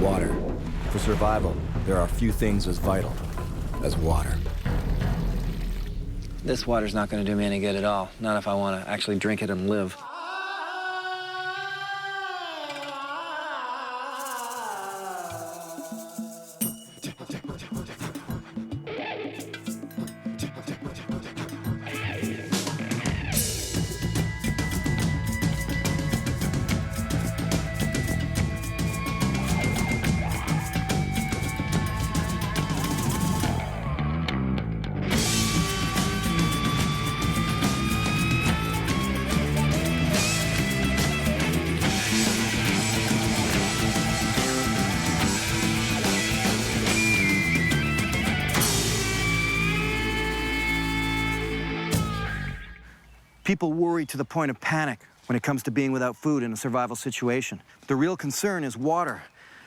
Water. For survival, there are few things as vital as water. This water's not going to do me any good at all. Not if I want to actually drink it and live. People worry to the point of panic when it comes to being without food in a survival situation. The real concern is water.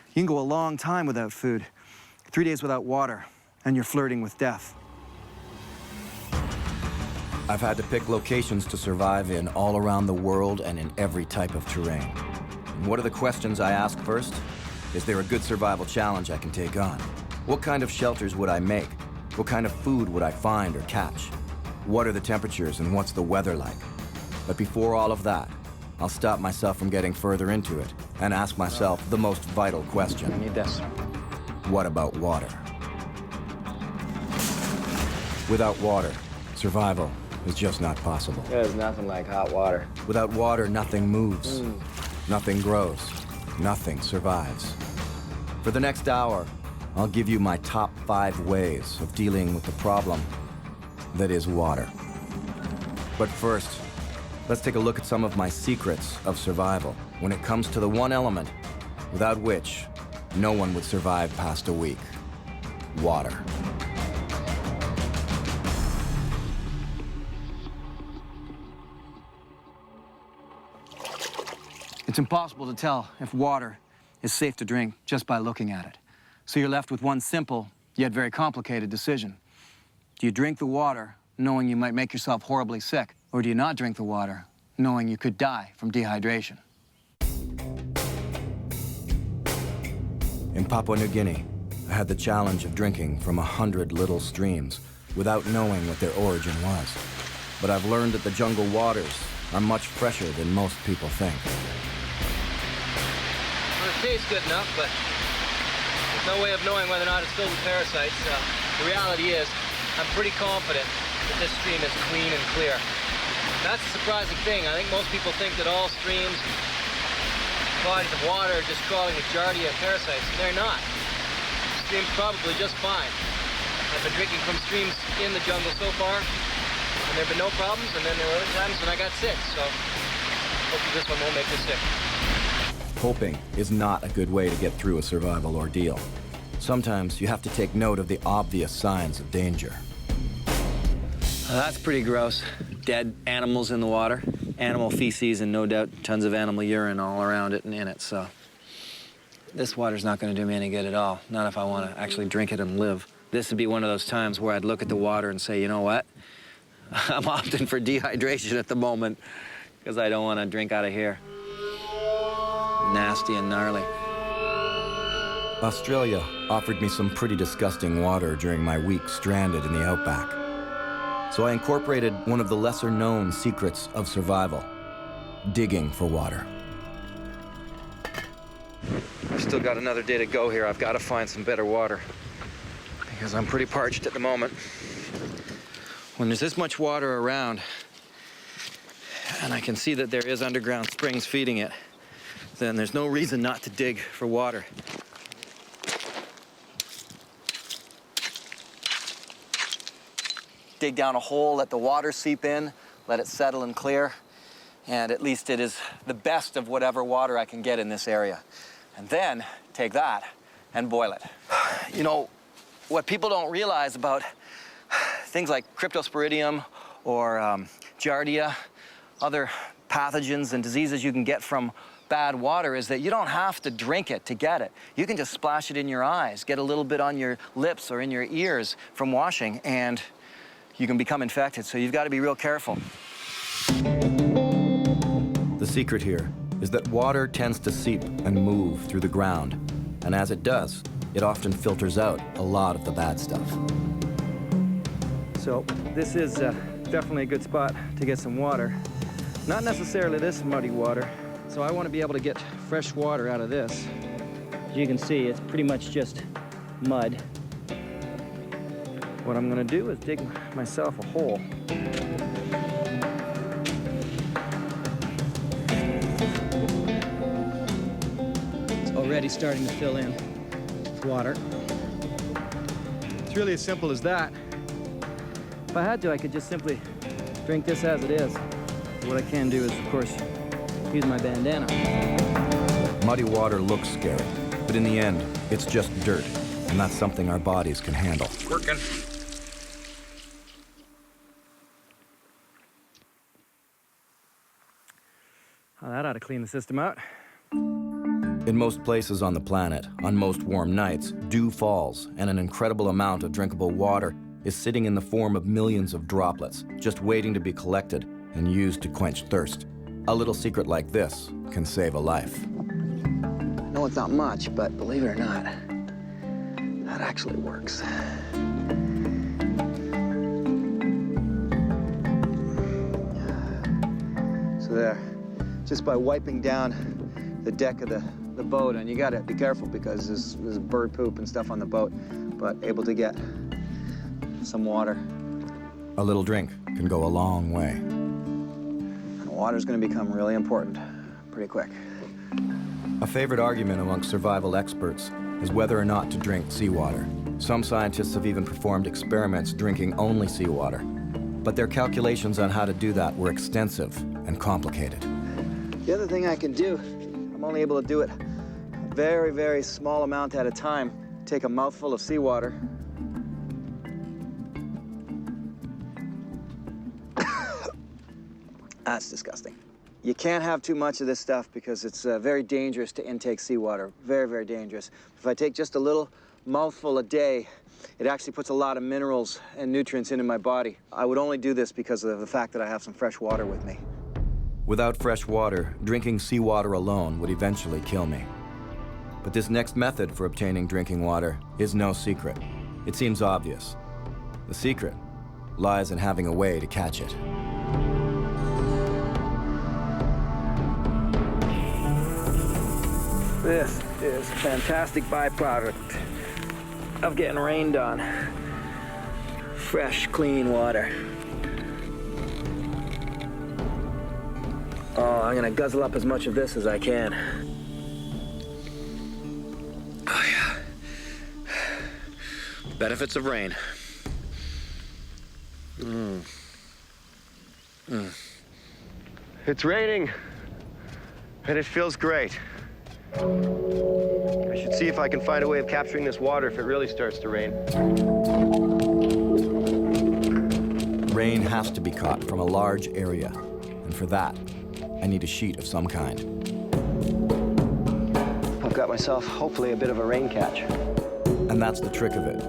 You can go a long time without food. 3 days without water, and you're flirting with death. I've had to pick locations to survive in all around the world and in every type of terrain. And what are the questions I ask first? Is there a good survival challenge I can take on? What kind of shelters would I make? What kind of food would I find or catch? What are the temperatures and what's the weather like? But before all of that, I'll stop myself from getting further into it and ask myself the most vital question. I need this. What about water? Without water, survival is just not possible. There's nothing like hot water. Without water, nothing moves, nothing grows, nothing survives. For the next hour, I'll give you my top 5 ways of dealing with the problem that is water. But first, let's take a look at some of my secrets of survival when it comes to the one element without which no one would survive past a week: water. It's impossible to tell if water is safe to drink just by looking at it. So you're left with one simple, yet very complicated decision. Do you drink the water knowing you might make yourself horribly sick? Or do you not drink the water knowing you could die from dehydration? In Papua New Guinea, I had the challenge of drinking from 100 little streams without knowing what their origin was. But I've learned that the jungle waters are much fresher than most people think. Well, it tastes good enough, but there's no way of knowing whether or not it's filled with parasites. The reality is, I'm pretty confident that this stream is clean and clear. That's a surprising thing. I think most people think that all streams, bodies of water are just crawling with giardia and parasites, and they're not. The stream's probably just fine. I've been drinking from streams in the jungle so far, and there have been no problems, and then there were other times when I got sick, so hopefully this one won't make me sick. Hoping is not a good way to get through a survival ordeal. Sometimes you have to take note of the obvious signs of danger. That's pretty gross. Dead animals in the water, animal feces, and no doubt tons of animal urine all around it and in it, so this water's not going to do me any good at all, not if I want to actually drink it and live. This would be one of those times where I'd look at the water and say, you know what? I'm opting for dehydration at the moment because I don't want to drink out of here. Nasty and gnarly. Australia offered me some pretty disgusting water during my week stranded in the outback. So I incorporated one of the lesser-known secrets of survival: digging for water. I've still got another day to go here. I've got to find some better water because I'm pretty parched at the moment. When there's this much water around, and I can see that there is underground springs feeding it, then there's no reason not to dig for water. Dig down a hole, let the water seep in, let it settle and clear, and at least it is the best of whatever water I can get in this area. And then take that and boil it. You know, what people don't realize about things like cryptosporidium or giardia, other pathogens and diseases you can get from bad water, is that you don't have to drink it to get it. You can just splash it in your eyes, get a little bit on your lips or in your ears from washing, and you can become infected, so you've got to be real careful. The secret here is that water tends to seep and move through the ground And as it does, it often filters out a lot of the bad stuff. So this is definitely a good spot to get some water. Not necessarily this muddy water. So I want to be able to get fresh water out of this. As you can see, it's pretty much just mud. What I'm going to do is dig myself a hole. It's already starting to fill in with water. It's really as simple as that. If I had to, I could just simply drink this as it is. What I can do is, of course, use my bandana. Muddy water looks scary, but in the end, it's just dirt, and that's something our bodies can handle. Working. Oh, that ought to clean the system out. In most places on the planet, on most warm nights, dew falls, and an incredible amount of drinkable water is sitting in the form of millions of droplets, just waiting to be collected and used to quench thirst. A little secret like this can save a life. I know it's not much, but believe it or not, that actually works. So there, just by wiping down the deck of the boat, and you gotta be careful because there's bird poop and stuff on the boat, but able to get some water. A little drink can go a long way. And water's gonna become really important pretty quick. A favorite argument amongst survival experts is whether or not to drink seawater. Some scientists have even performed experiments drinking only seawater, but their calculations on how to do that were extensive and complicated. The other thing I can do, I'm only able to do it a very, very small amount at a time. Take a mouthful of seawater. That's disgusting. You can't have too much of this stuff because it's very dangerous to intake seawater. Very, very dangerous. If I take just a little mouthful a day, it actually puts a lot of minerals and nutrients into my body. I would only do this because of the fact that I have some fresh water with me. Without fresh water, drinking seawater alone would eventually kill me. But this next method for obtaining drinking water is no secret. It seems obvious. The secret lies in having a way to catch it. This is a fantastic byproduct of getting rained on. Fresh, clean water. Oh, I'm gonna guzzle up as much of this as I can. Oh, yeah. Benefits of rain. It's raining, and it feels great. I should see if I can find a way of capturing this water if it really starts to rain. Rain has to be caught from a large area, and for that, I need a sheet of some kind. I've got myself, hopefully, a bit of a rain catch. And that's the trick of it.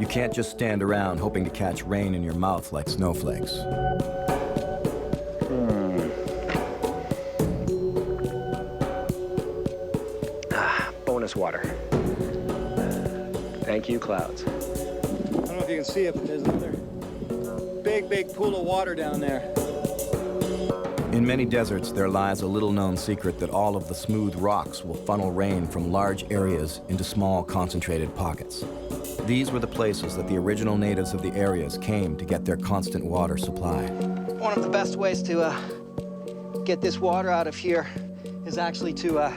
You can't just stand around hoping to catch rain in your mouth like snowflakes. Bonus water. Thank you, clouds. I don't know if you can see it, but there's another big, big pool of water down there. In many deserts, there lies a little-known secret that all of the smooth rocks will funnel rain from large areas into small, concentrated pockets. These were the places that the original natives of the areas came to get their constant water supply. One of the best ways to get this water out of here is actually to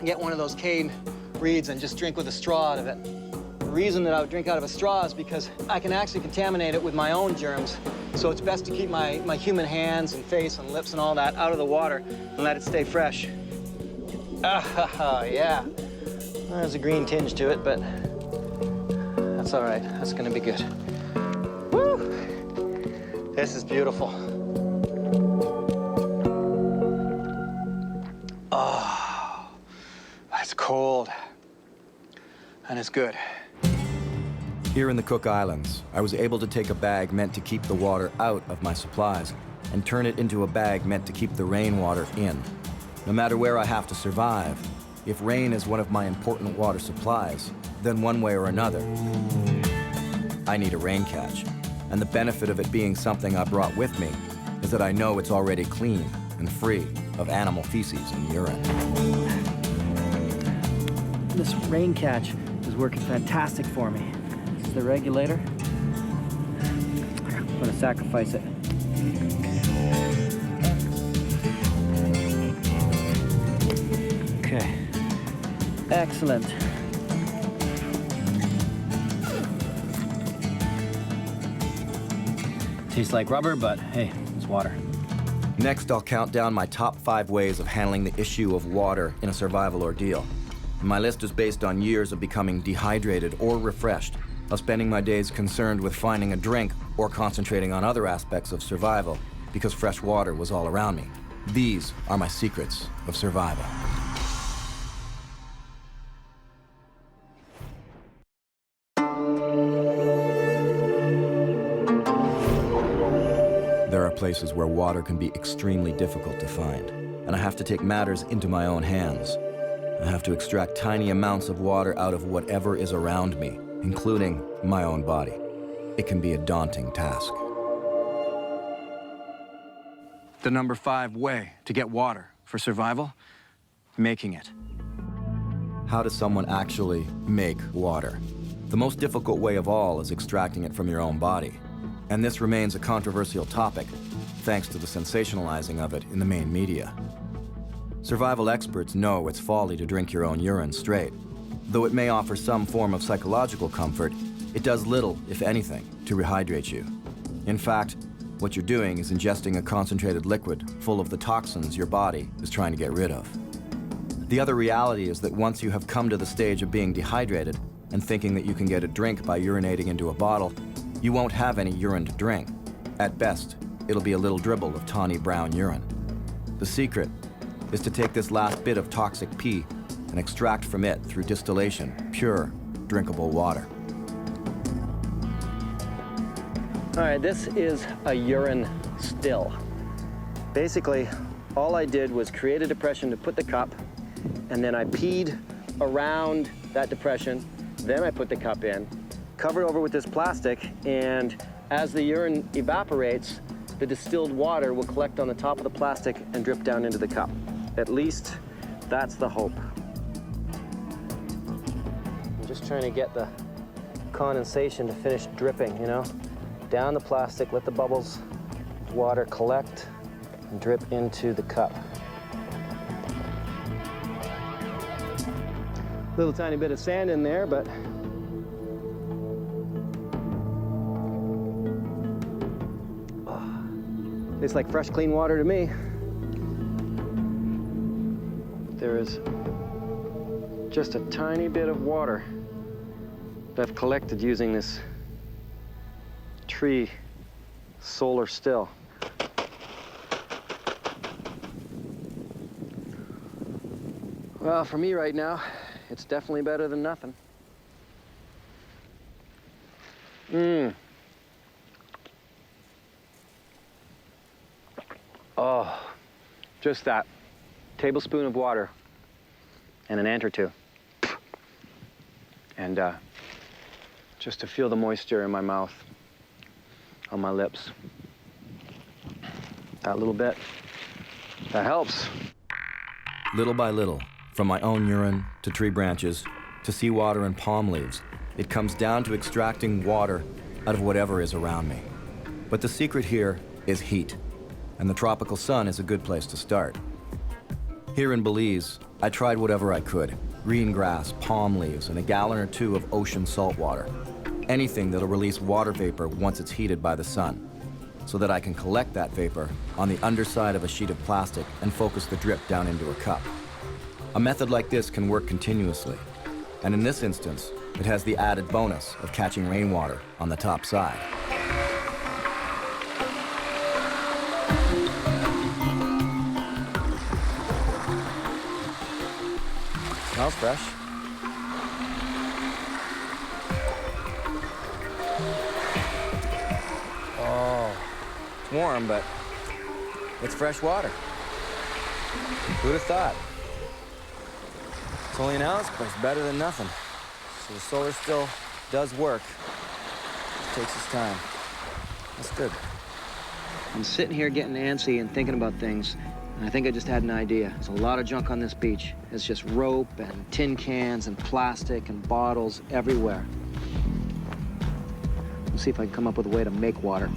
get one of those cane reeds and just drink with a straw out of it. The reason that I would drink out of a straw is because I can actually contaminate it with my own germs. So it's best to keep my human hands and face and lips and all that out of the water and let it stay fresh. Yeah. There's a green tinge to it, but that's all right. That's gonna be good. Woo! This is beautiful. Oh, it's cold and it's good. Here in the Cook Islands, I was able to take a bag meant to keep the water out of my supplies and turn it into a bag meant to keep the rainwater in. No matter where I have to survive, If rain is one of my important water supplies, then one way or another, I need a rain catch. And the benefit of it being something I brought with me is that I know it's already clean and free of animal feces and urine. This rain catch is working fantastic for me. This is the regulator. I'm gonna sacrifice it. Okay. Excellent. Tastes like rubber, but hey, it's water. Next, I'll count down my top 5 ways of handling the issue of water in a survival ordeal. My list is based on years of becoming dehydrated or refreshed, of spending my days concerned with finding a drink or concentrating on other aspects of survival because fresh water was all around me. These are my secrets of survival. There are places where water can be extremely difficult to find, and I have to take matters into my own hands. I have to extract tiny amounts of water out of whatever is around me, including my own body. It can be a daunting task. The number 5 way to get water for survival? Making it. How does someone actually make water? The most difficult way of all is extracting it from your own body. And this remains a controversial topic, thanks to the sensationalizing of it in the main media. Survival experts know it's folly to drink your own urine straight. Though it may offer some form of psychological comfort, it does little, if anything, to rehydrate you. In fact, what you're doing is ingesting a concentrated liquid full of the toxins your body is trying to get rid of. The other reality is that once you have come to the stage of being dehydrated and thinking that you can get a drink by urinating into a bottle, you won't have any urine to drink. At best, it'll be a little dribble of tawny brown urine. The secret is to take this last bit of toxic pee and extract from it, through distillation, pure, drinkable water. All right, this is a urine still. Basically, all I did was create a depression to put the cup, and then I peed around that depression. Then I put the cup in, covered over with this plastic, and as the urine evaporates, the distilled water will collect on the top of the plastic and drip down into the cup. At least, that's the hope. I'm just trying to get the condensation to finish dripping, you know? Down the plastic, let the bubbles of water collect and drip into the cup. Little tiny bit of sand in there, but tastes like fresh, clean water to me. There is just a tiny bit of water that I've collected using this tree solar still. Well, for me right now, it's definitely better than nothing. Oh, just that tablespoon of water and an ant or two. And just to feel the moisture in my mouth, on my lips. That little bit, that helps. Little by little, from my own urine to tree branches to seawater and palm leaves, it comes down to extracting water out of whatever is around me. But the secret here is heat, and the tropical sun is a good place to start. Here in Belize, I tried whatever I could: green grass, palm leaves, and a gallon or two of ocean salt water. Anything that'll release water vapor once it's heated by the sun, so that I can collect that vapor on the underside of a sheet of plastic and focus the drip down into a cup. A method like this can work continuously, and in this instance, it has the added bonus of catching rainwater on the top side. Smells fresh. Oh, it's warm, but it's fresh water. Who'd have thought? It's only an ounce, but it's better than nothing. So the solar still does work. It takes its time. That's good. I'm sitting here getting antsy and thinking about things, and I think I just had an idea. There's a lot of junk on this beach. It's just rope and tin cans and plastic and bottles everywhere. Let's see if I can come up with a way to make water.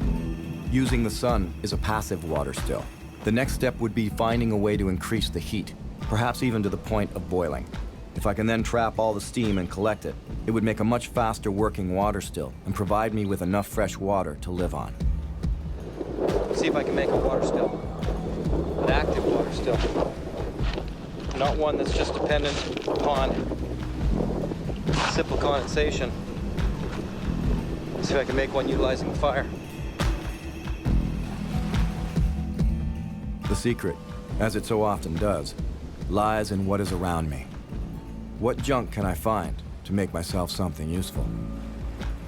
Using the sun is a passive water still. The next step would be finding a way to increase the heat, perhaps even to the point of boiling. If I can then trap all the steam and collect it, it would make a much faster working water still and provide me with enough fresh water to live on. Let's see if I can make a water still. An active water still. Not one that's just dependent upon simple condensation. Let's see if I can make one utilizing fire. The secret, as it so often does, lies in what is around me. What junk can I find to make myself something useful?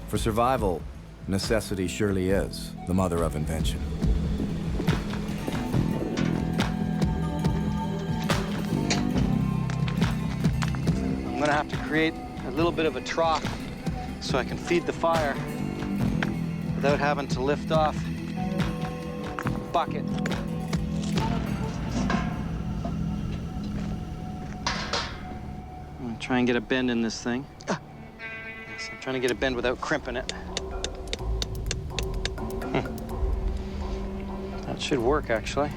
For survival, necessity surely is the mother of invention. I'm gonna have to create a little bit of a trough so I can feed the fire without having to lift off a bucket. I'm gonna try and get a bend in this thing. Yes, I'm trying to get a bend without crimping it. That should work, actually.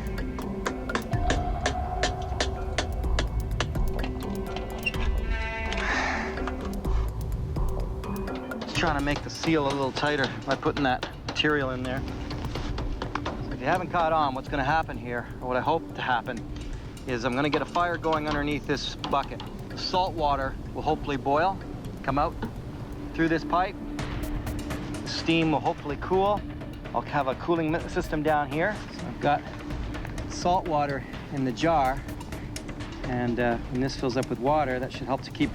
Trying to make the seal a little tighter by putting that material in there. So if you haven't caught on, what's going to happen here, or what I hope to happen, is I'm going to get a fire going underneath this bucket. Salt water will hopefully boil, come out through this pipe. The steam will hopefully cool. I'll have a cooling system down here. So I've got salt water in the jar, and when this fills up with water, that should help to keep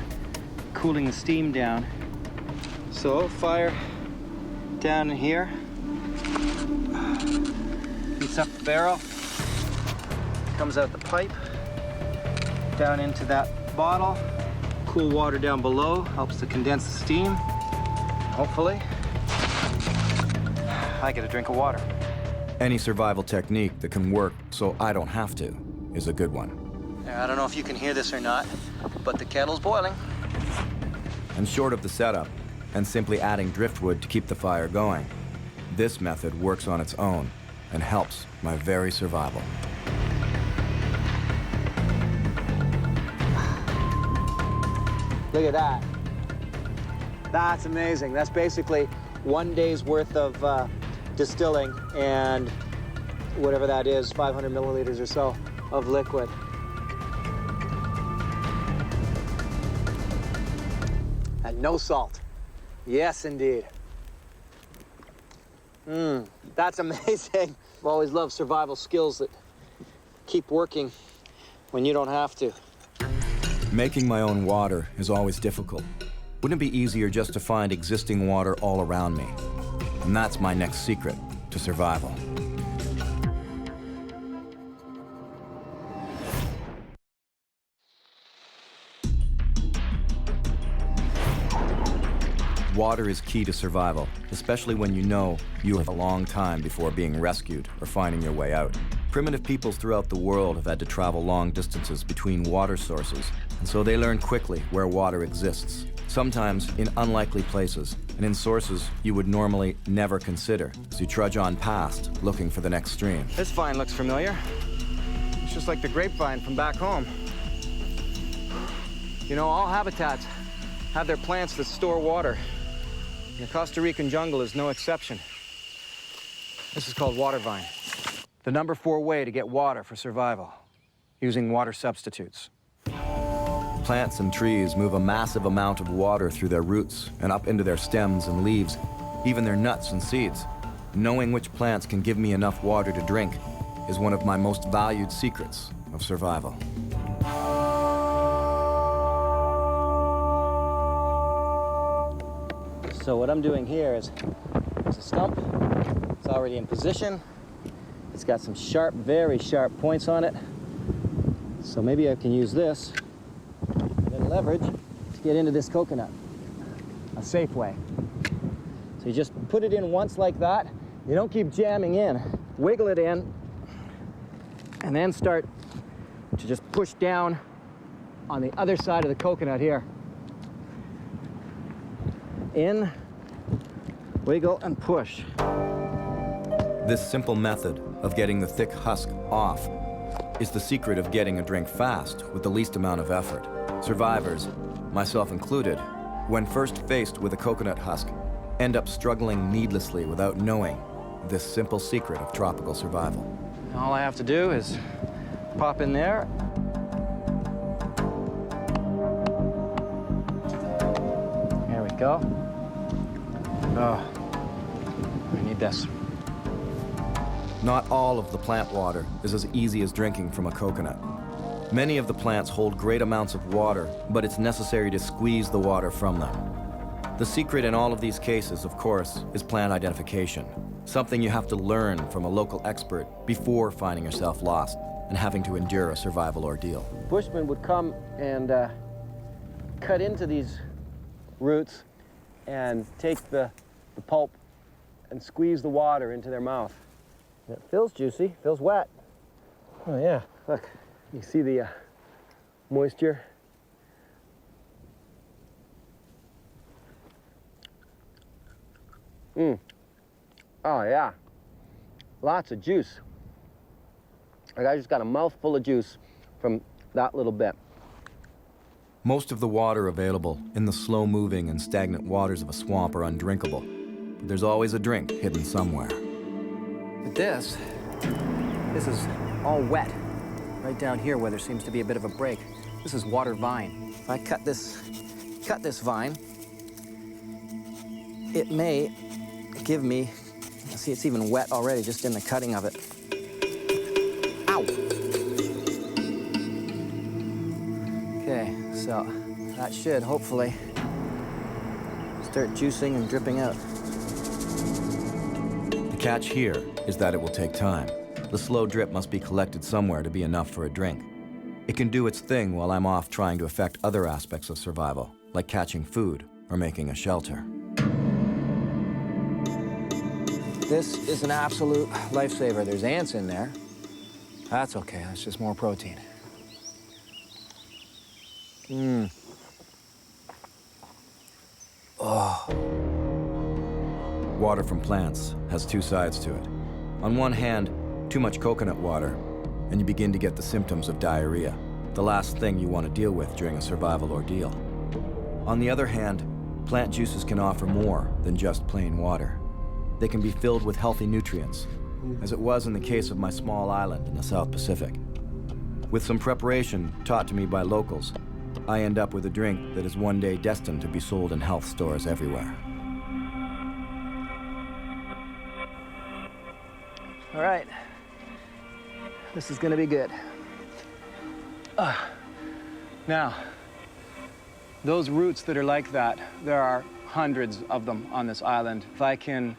cooling the steam down. So fire down in here, heats up the barrel, comes out the pipe, down into that bottle. Cool water down below helps to condense the steam. Hopefully, I get a drink of water. Any survival technique that can work so I don't have to is a good one. Now, I don't know if you can hear this or not, but the kettle's boiling. And short of the setup, and simply adding driftwood to keep the fire going, this method works on its own and helps my very survival. Look at that. That's amazing. That's basically 1 day's worth of distilling and whatever that is, 500 milliliters or so of liquid. And no salt. Yes, indeed. That's amazing. I've always loved survival skills that keep working when you don't have to. Making my own water is always difficult. Wouldn't it be easier just to find existing water all around me? And that's my next secret to survival. Water is key to survival, especially when you know you have a long time before being rescued or finding your way out. Primitive peoples throughout the world have had to travel long distances between water sources, and so they learn quickly where water exists, sometimes in unlikely places, and in sources you would normally never consider as you trudge on past, looking for the next stream. This vine looks familiar. It's just like the grapevine from back home. You know, all habitats have their plants that store water. The Costa Rican jungle is no exception. This is called water vine. The number 4 way to get water for survival, using water substitutes. Plants and trees move a massive amount of water through their roots and up into their stems and leaves, even their nuts and seeds. Knowing which plants can give me enough water to drink is one of my most valued secrets of survival. So what I'm doing here is there's a stump. It's already in position. It's got some sharp, very sharp points on it. So maybe I can use this. Then leverage to get into this coconut. A safe way. So you just put it in once like that. You don't keep jamming in. Wiggle it in, and then start to just push down on the other side of the coconut here. In, wiggle, and push. This simple method of getting the thick husk off is the secret of getting a drink fast with the least amount of effort. Survivors, myself included, when first faced with a coconut husk, end up struggling needlessly without knowing this simple secret of tropical survival. All I have to do is pop in there. There we go. Oh, I need this. Not all of the plant water is as easy as drinking from a coconut. Many of the plants hold great amounts of water, but it's necessary to squeeze the water from them. The secret in all of these cases, of course, is plant identification, something you have to learn from a local expert before finding yourself lost and having to endure a survival ordeal. Bushmen would come and cut into these roots and take the pulp and squeeze the water into their mouth. It feels juicy, feels wet. Oh yeah, look, you see the moisture? Oh yeah, lots of juice. Like I just got a mouthful of juice from that little bit. Most of the water available in the slow-moving and stagnant waters of a swamp are undrinkable, but there's always a drink hidden somewhere. But this is all wet. Right down here where there seems to be a bit of a break. This is water vine. If I cut this vine, it may give me, see it's even wet already just in the cutting of it. Ow! Okay, so that should hopefully start juicing and dripping out. The catch here is that it will take time. The slow drip must be collected somewhere to be enough for a drink. It can do its thing while I'm off trying to affect other aspects of survival, like catching food or making a shelter. This is an absolute lifesaver. There's ants in there. That's okay, that's just more protein. Oh. Water from plants has two sides to it. On one hand, too much coconut water, and you begin to get the symptoms of diarrhea, the last thing you want to deal with during a survival ordeal. On the other hand, plant juices can offer more than just plain water. They can be filled with healthy nutrients, as it was in the case of my small island in the South Pacific. With some preparation taught to me by locals, I end up with a drink that is one day destined to be sold in health stores everywhere. All right, this is gonna be good. Now, those roots that are like that, there are hundreds of them on this island. If I can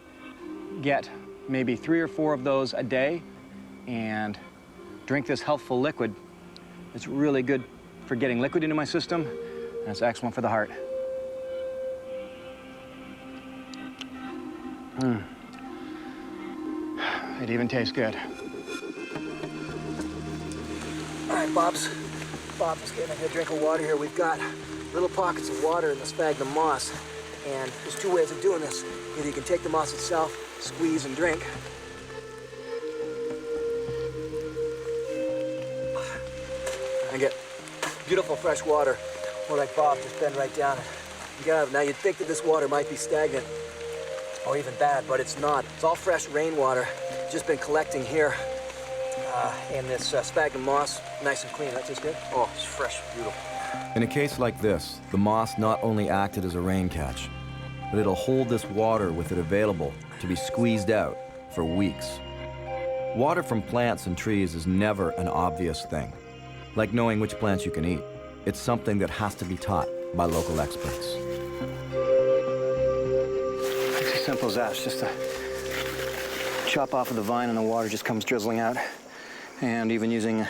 get maybe 3 or 4 of those a day and drink this healthful liquid, it's really good for getting liquid into my system, and it's excellent for the heart. It even tastes good. All right, Bob's getting a good drink of water here. We've got little pockets of water in the sphagnum moss, and there's 2 ways of doing this. Either you can take the moss itself, squeeze and drink, and get beautiful fresh water, or like Bob, just bend right down. You gotta, now you'd think that this water might be stagnant or even bad, but it's not. It's all fresh rainwater, just been collecting here in this sphagnum moss, nice and clean. That tastes good? Oh, it's fresh, beautiful. In a case like this, the moss not only acted as a rain catch, but it'll hold this water with it available to be squeezed out for weeks. Water from plants and trees is never an obvious thing. Like knowing which plants you can eat. It's something that has to be taught by local experts. It's as simple as that. It's just a chop off of the vine and the water just comes drizzling out. And even using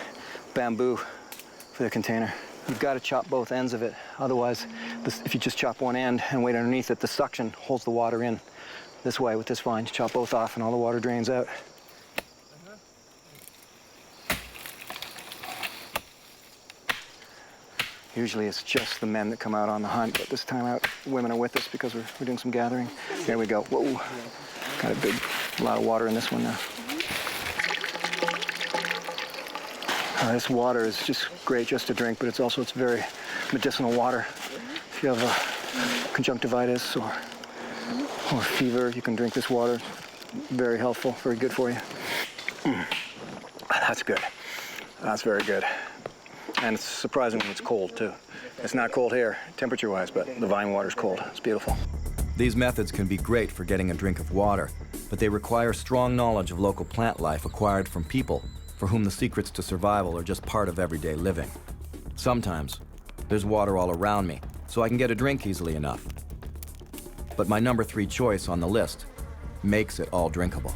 bamboo for the container. You've got to chop both ends of it. Otherwise, if you just chop one end and wait underneath it, the suction holds the water in. This way, with this vine, you chop both off and all the water drains out. Usually it's just the men that come out on the hunt, but this time out, women are with us because we're doing some gathering. There we go. Whoa. Got a lot of water in this one now. This water is just great just to drink, but it's very medicinal water. If you have conjunctivitis or fever, you can drink this water. Very helpful, very good for you. That's good. That's very good. And it's surprisingly, it's cold too. It's not cold here, temperature-wise, but the vine water's cold. It's beautiful. These methods can be great for getting a drink of water, but they require strong knowledge of local plant life acquired from people for whom the secrets to survival are just part of everyday living. Sometimes, there's water all around me, so I can get a drink easily enough. But my number 3 choice on the list makes it all drinkable.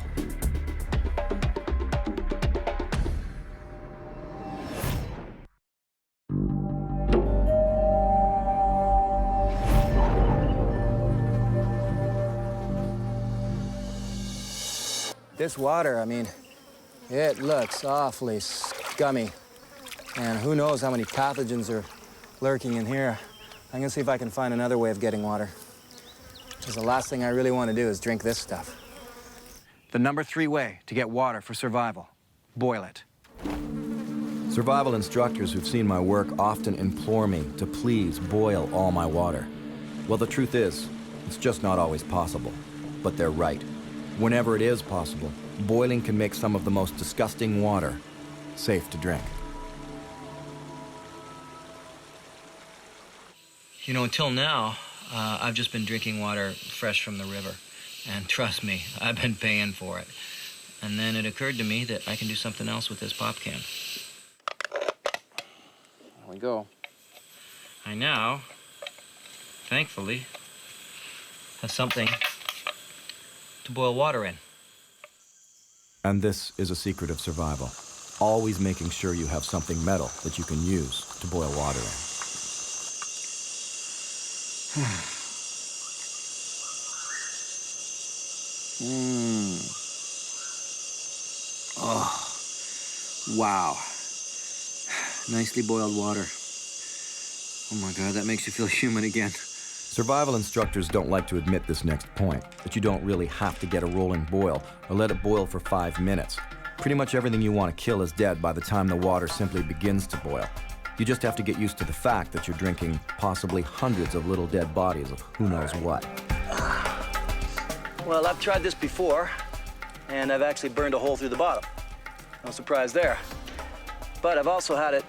This water, I mean, it looks awfully scummy. And who knows how many pathogens are lurking in here. I'm gonna see if I can find another way of getting water. Because the last thing I really want to do is drink this stuff. The number 3 way to get water for survival: boil it. Survival instructors who've seen my work often implore me to please boil all my water. Well, the truth is, it's just not always possible. But they're right. Whenever it is possible, boiling can make some of the most disgusting water safe to drink. You know, until now, I've just been drinking water fresh from the river. And trust me, I've been paying for it. And then it occurred to me that I can do something else with this pop can. There we go. I now, thankfully, have something to boil water in. And this is a secret of survival. Always making sure you have something metal that you can use to boil water in. Oh, wow. Nicely boiled water. Oh my God, that makes you feel human again. Survival instructors don't like to admit this next point, that you don't really have to get a rolling boil or let it boil for 5 minutes. Pretty much everything you want to kill is dead by the time the water simply begins to boil. You just have to get used to the fact that you're drinking possibly hundreds of little dead bodies of who knows what. Well, I've tried this before, and I've actually burned a hole through the bottom. No surprise there. But I've also had it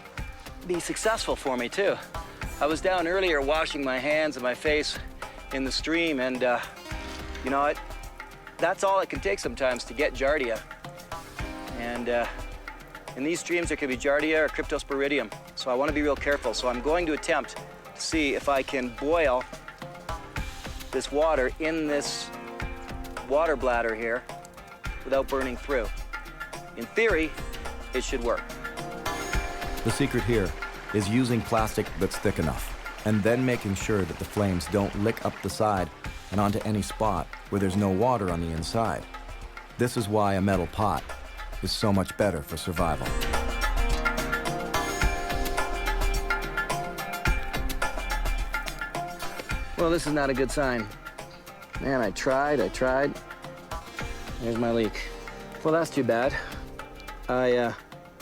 be successful for me, too. I was down earlier washing my hands and my face in the stream, and you know, that's all it can take sometimes to get giardia. And in these streams, there could be giardia or cryptosporidium, so I want to be real careful. So I'm going to attempt to see if I can boil this water in this water bladder here without burning through. In theory, it should work. The secret here is using plastic that's thick enough, and then making sure that the flames don't lick up the side and onto any spot where there's no water on the inside. This is why a metal pot is so much better for survival. Well, this is not a good sign. Man, I tried. There's my leak. Well, that's too bad.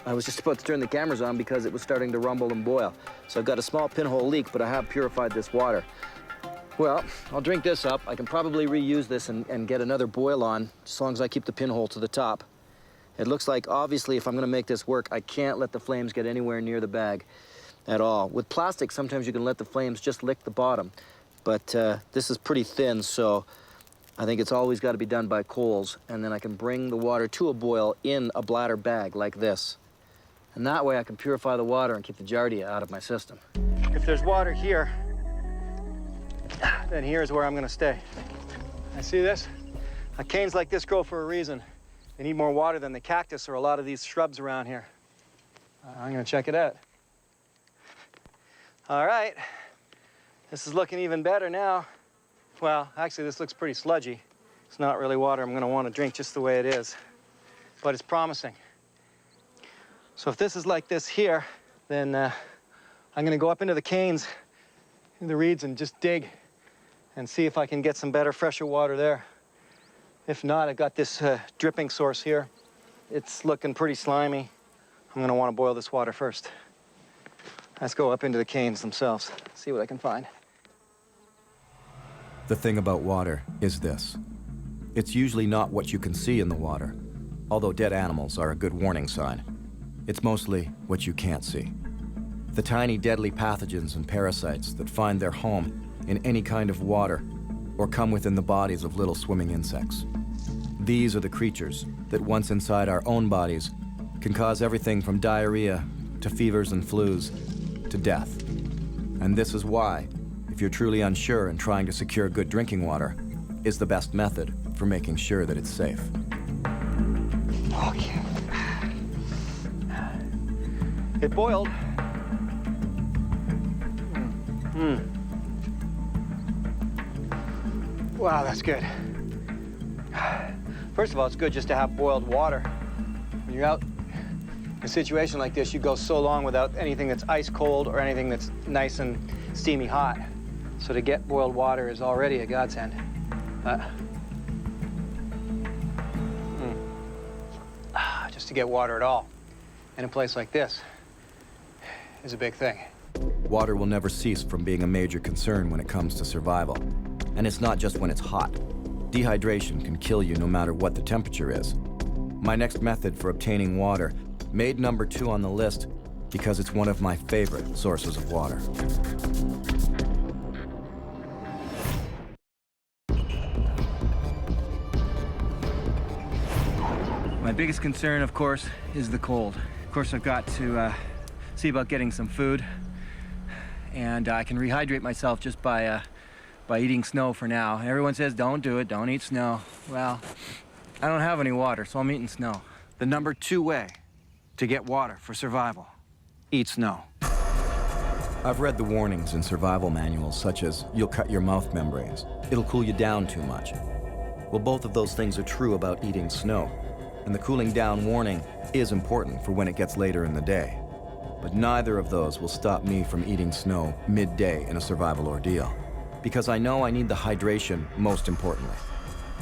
I was just about to turn the cameras on because it was starting to rumble and boil. So I've got a small pinhole leak, but I have purified this water. Well, I'll drink this up. I can probably reuse this and get another boil on, as long as I keep the pinhole to the top. It looks like, obviously, if I'm gonna make this work, I can't let the flames get anywhere near the bag at all. With plastic, sometimes you can let the flames just lick the bottom. But this is pretty thin, so I think it's always got to be done by coals, and then I can bring the water to a boil in a bladder bag like this. And that way I can purify the water and keep the giardia out of my system. If there's water here, then here's where I'm gonna stay. I see this? Canes like this grow for a reason. They need more water than the cactus or a lot of these shrubs around here. I'm gonna check it out. All right, this is looking even better now. Well, actually, this looks pretty sludgy. It's not really water I'm gonna want to drink just the way it is, but it's promising. So if this is like this here, then I'm gonna go up into the canes, in the reeds, and just dig and see if I can get some better, fresher water there. If not, I've got this dripping source here. It's looking pretty slimy. I'm gonna wanna boil this water first. Let's go up into the canes themselves, see what I can find. The thing about water is this. It's usually not what you can see in the water, although dead animals are a good warning sign. It's mostly what you can't see. The tiny deadly pathogens and parasites that find their home in any kind of water or come within the bodies of little swimming insects. These are the creatures that once inside our own bodies can cause everything from diarrhea to fevers and flus to death. And this is why, if you're truly unsure and trying to secure good drinking water, is the best method for making sure that it's safe. Okay. It boiled. Wow, that's good. First of all, it's good just to have boiled water. When you're out in a situation like this, you go so long without anything that's ice cold or anything that's nice and steamy hot. So to get boiled water is already a godsend. Just to get water at all in a place like this is a big thing. Water will never cease from being a major concern when it comes to survival. And it's not just when it's hot. Dehydration can kill you no matter what the temperature is. My next method for obtaining water made number 2 on the list because it's one of my favorite sources of water. My biggest concern, of course, is the cold. Of course, I've got to see about getting some food, and I can rehydrate myself just by eating snow for now. Everyone says, don't do it, don't eat snow. Well, I don't have any water, so I'm eating snow. The number 2 way to get water for survival: eat snow. I've read the warnings in survival manuals such as, you'll cut your mouth membranes, it'll cool you down too much. Well, both of those things are true about eating snow, and the cooling down warning is important for when it gets later in the day. But neither of those will stop me from eating snow midday in a survival ordeal, because I know I need the hydration most importantly.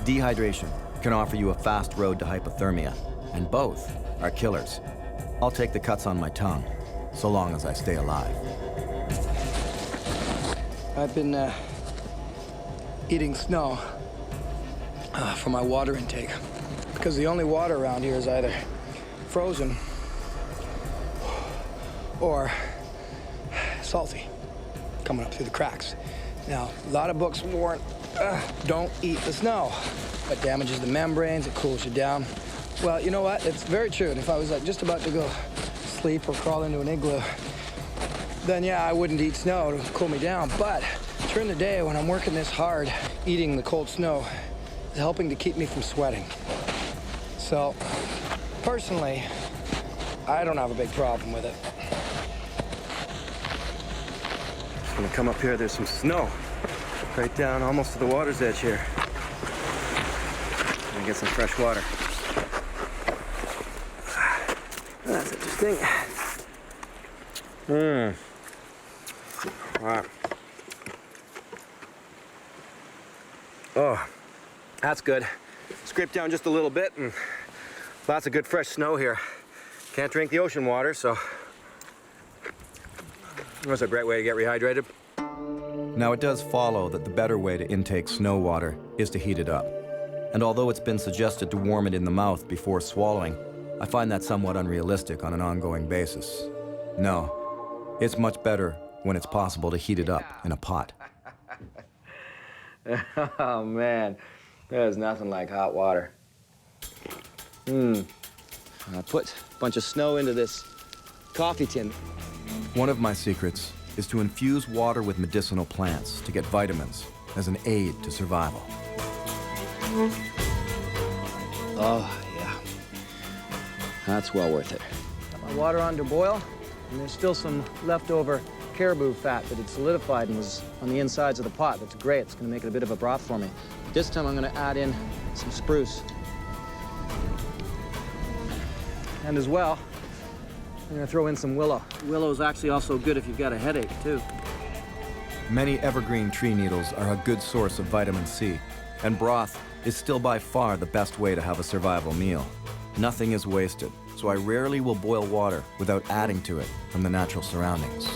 Dehydration can offer you a fast road to hypothermia, and both are killers. I'll take the cuts on my tongue, so long as I stay alive. I've been eating snow for my water intake, because the only water around here is either frozen or salty, coming up through the cracks. Now, a lot of books warn, don't eat the snow. It damages the membranes, it cools you down. Well, you know what? It's very true. And if I was like just about to go sleep or crawl into an igloo, then yeah, I wouldn't eat snow to cool me down. But during the day, when I'm working this hard, eating the cold snow is helping to keep me from sweating. So, personally, I don't have a big problem with it. Just gonna come up here, there's some snow right down almost to the water's edge here. Gonna get some fresh water. That's interesting. Wow. Oh, that's good. Scrape down just a little bit and lots of good fresh snow here. Can't drink the ocean water, so that's a great way to get rehydrated. Now, it does follow that the better way to intake snow water is to heat it up. And although it's been suggested to warm it in the mouth before swallowing, I find that somewhat unrealistic on an ongoing basis. No, it's much better when it's possible to heat it up in a pot. Oh, man. There's nothing like hot water. I put a bunch of snow into this coffee tin. One of my secrets is to infuse water with medicinal plants to get vitamins as an aid to survival. Oh, yeah. That's well worth it. Got my water on to boil, and there's still some leftover caribou fat that had solidified and was on the insides of the pot. That's great. It's going to make it a bit of a broth for me. This time I'm going to add in some spruce. And as well, I'm going to throw in some willow. Willow is actually also good if you've got a headache, too. Many evergreen tree needles are a good source of vitamin C, and broth is still by far the best way to have a survival meal. Nothing is wasted, so I rarely will boil water without adding to it from the natural surroundings.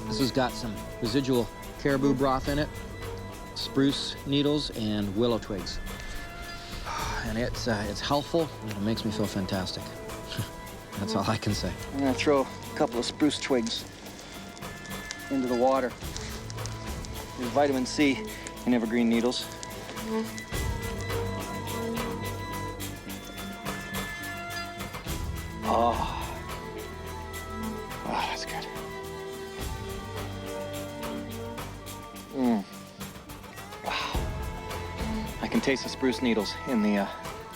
This has got some residual caribou broth in it, spruce needles, and willow twigs. And it's healthful, and it makes me feel fantastic. That's all I can say. I'm gonna throw a couple of spruce twigs into the water. There's vitamin C in evergreen needles. Oh, that's good. Wow. I can taste the spruce needles in the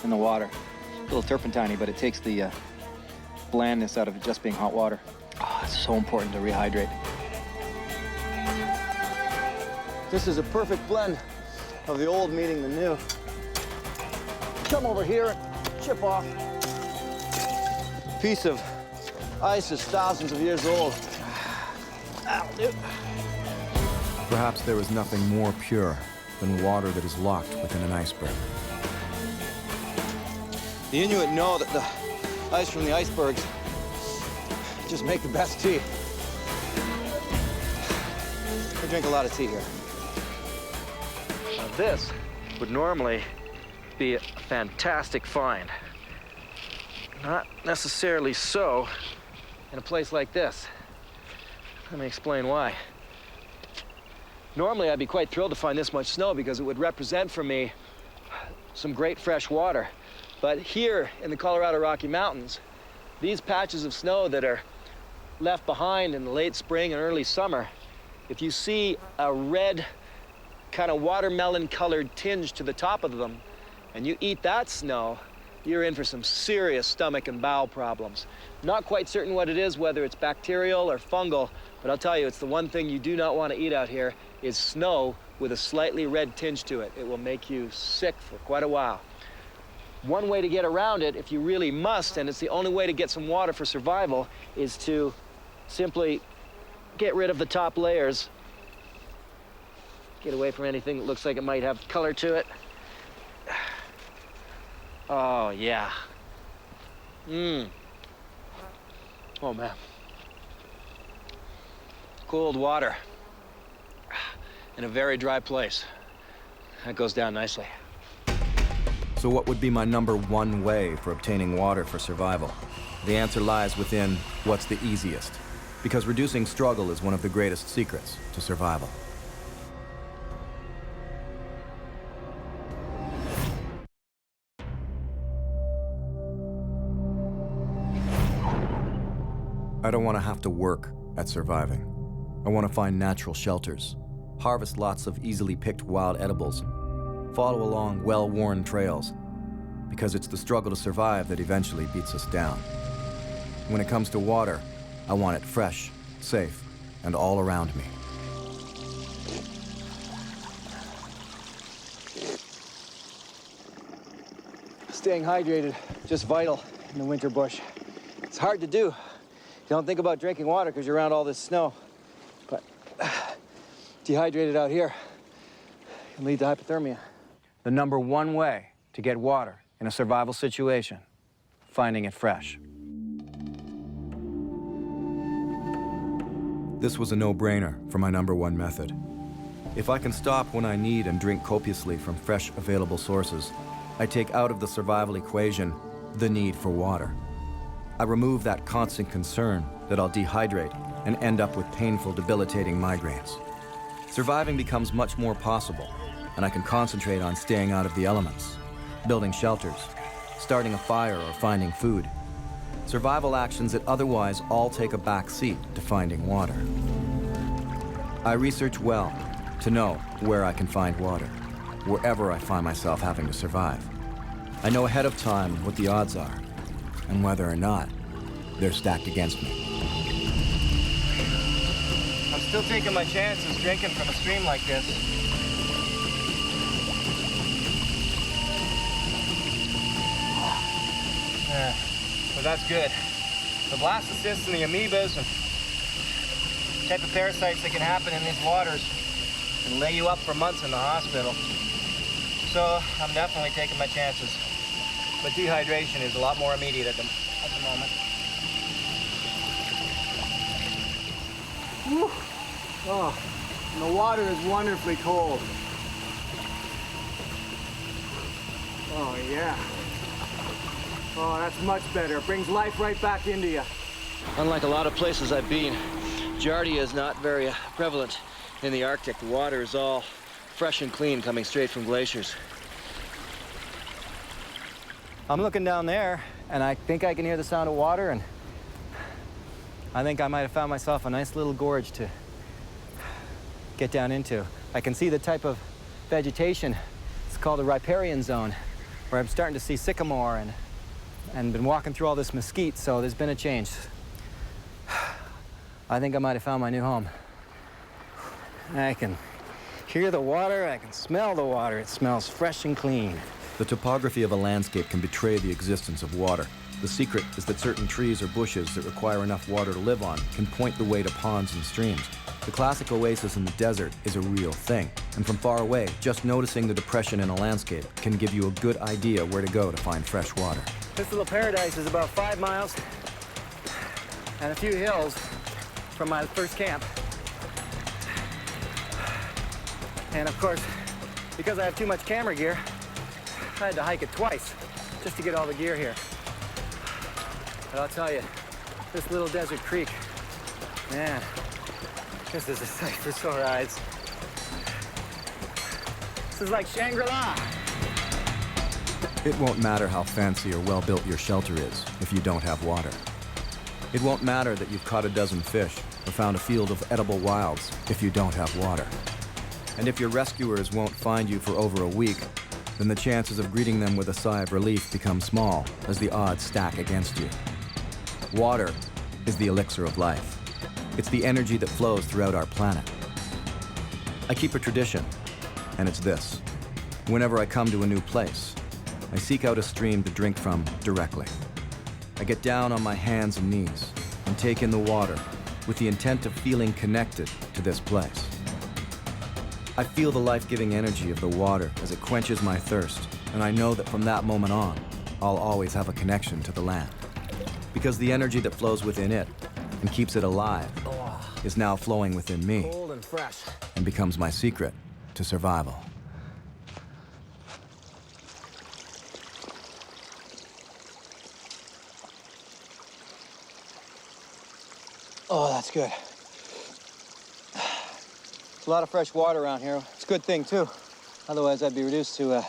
water. A little turpentine-y, but it takes the blandness out of it just being hot water. Oh, it's so important to rehydrate. This is a perfect blend of the old meeting the new. Come over here and chip off. Piece of ice is thousands of years old. That'll do. Perhaps there is nothing more pure than water that is locked within an iceberg. The Inuit know that the ice from the icebergs just make the best tea. I drink a lot of tea here. Now this would normally be a fantastic find. Not necessarily so in a place like this. Let me explain why. Normally I'd be quite thrilled to find this much snow because it would represent for me some great fresh water. But here in the Colorado Rocky Mountains, these patches of snow that are left behind in the late spring and early summer, if you see a red kind of watermelon colored tinge to the top of them and you eat that snow, you're in for some serious stomach and bowel problems. Not quite certain what it is, whether it's bacterial or fungal, but I'll tell you, it's the one thing you do not want to eat out here is snow with a slightly red tinge to it. It will make you sick for quite a while. One way to get around it, if you really must, and it's the only way to get some water for survival, is to simply get rid of the top layers. Get away from anything that looks like it might have color to it. Oh, yeah. Oh, man. Cold water in a very dry place. That goes down nicely. So what would be my #1 way for obtaining water for survival? The answer lies within what's the easiest, because reducing struggle is one of the greatest secrets to survival. I don't want to have to work at surviving. I want to find natural shelters, harvest lots of easily picked wild edibles, follow along well-worn trails, because it's the struggle to survive that eventually beats us down. When it comes to water, I want it fresh, safe, and all around me. Staying hydrated, just vital in the winter bush. It's hard to do. You don't think about drinking water because you're around all this snow. But dehydrated out here can lead to hypothermia. The #1 way to get water in a survival situation, finding it fresh. This was a no-brainer for my #1 method. If I can stop when I need and drink copiously from fresh available sources, I take out of the survival equation the need for water. I remove that constant concern that I'll dehydrate and end up with painful, debilitating migraines. Surviving becomes much more possible, and I can concentrate on staying out of the elements, building shelters, starting a fire, or finding food. Survival actions that otherwise all take a back seat to finding water. I research well to know where I can find water, wherever I find myself having to survive. I know ahead of time what the odds are. and whether or not they're stacked against me. I'm still taking my chances drinking from a stream like this. Yeah, but that's good. The blastocysts and the amoebas and type of parasites that can happen in these waters can lay you up for months in the hospital. So I'm definitely taking my chances. But dehydration is a lot more immediate at the moment. Whew. Oh, and the water is wonderfully cold. Oh, yeah. Oh, that's much better. It brings life right back into you. Unlike a lot of places I've been, Giardia is not very prevalent in the Arctic. The water is all fresh and clean, coming straight from glaciers. I'm looking down there, and I think I can hear the sound of water, and I think I might have found myself a nice little gorge to get down into. I can see the type of vegetation. It's called the riparian zone, where I'm starting to see sycamore and been walking through all this mesquite, so there's been a change. I think I might have found my new home. I can hear the water, I can smell the water. It smells fresh and clean. The topography of a landscape can betray the existence of water. The secret is that certain trees or bushes that require enough water to live on can point the way to ponds and streams. The classic oasis in the desert is a real thing, and from far away, just noticing the depression in a landscape can give you a good idea where to go to find fresh water. This little paradise is about 5 miles and a few hills from my first camp. And of course, because I have too much camera gear, I had to hike it twice just to get all the gear here. But I'll tell you, this little desert creek, man, this is a sight for sore eyes. This is like Shangri-La. It won't matter how fancy or well-built your shelter is if you don't have water. It won't matter that you've caught a dozen fish or found a field of edible wilds if you don't have water. And if your rescuers won't find you for over a week, then the chances of greeting them with a sigh of relief become small as the odds stack against you. Water is the elixir of life. It's the energy that flows throughout our planet. I keep a tradition, and it's this. Whenever I come to a new place, I seek out a stream to drink from directly. I get down on my hands and knees and take in the water with the intent of feeling connected to this place. I feel the life-giving energy of the water as it quenches my thirst, and I know that from that moment on, I'll always have a connection to the land. Because the energy that flows within it and keeps it alive is now flowing within me Cold and fresh. and becomes my secret to survival. Oh, that's good. There's a lot of fresh water around here. It's a good thing, too. Otherwise, I'd be reduced to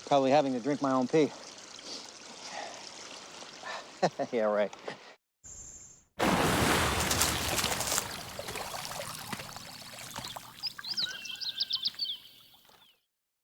probably having to drink my own pee. Yeah, right.